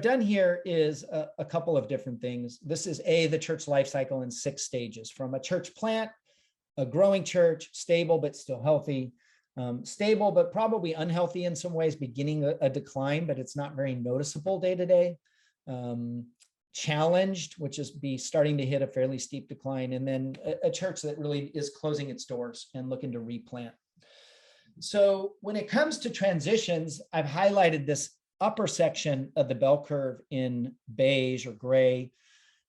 done here is a couple of different things. This is the church life cycle in 6 stages, from a church plant, a growing church, stable but still healthy, stable but probably unhealthy in some ways, beginning a decline, but it's not very noticeable day to day. Challenged, which is starting to hit a fairly steep decline, and then a church that really is closing its doors and looking to replant. So when it comes to transitions, I've highlighted this upper section of the bell curve in beige or gray.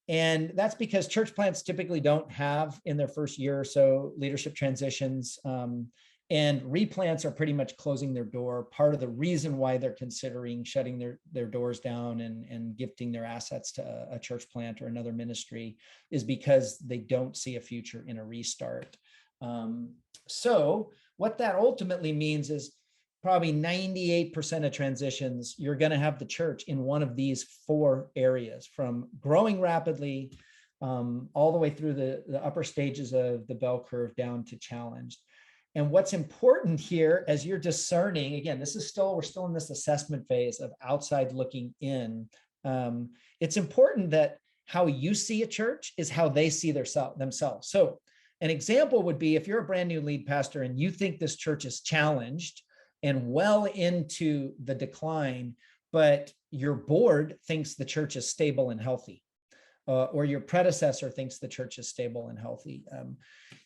And that's because church plants typically don't have in their first year or so leadership transitions, and replants are pretty much closing their door. Part of the reason why they're considering shutting their doors down and gifting their assets to a church plant or another ministry is because they don't see a future in a restart. So what that ultimately means is probably 98% of transitions, you're going to have the church in one of these 4 areas, from growing rapidly all the way through the upper stages of the bell curve down to challenged. And what's important here, as you're discerning, again, we're still in this assessment phase of outside looking in. It's important that how you see a church is how they see themselves. So an example would be if you're a brand new lead pastor and you think this church is challenged and well into the decline, but your board thinks the church is stable and healthy, or your predecessor thinks the church is stable and healthy.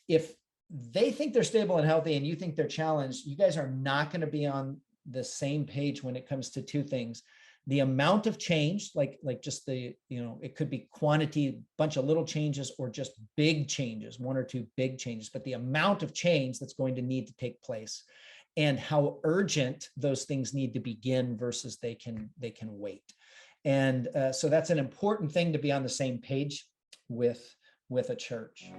If they think they're stable and healthy and you think they're challenged, you guys are not going to be on the same page when it comes to 2 things. The amount of change, like just it could be quantity, bunch of little changes, or just big changes, 1 or 2 big changes, but the amount of change that's going to need to take place and how urgent those things need to begin versus they can wait. And so that's an important thing to be on the same page with a church.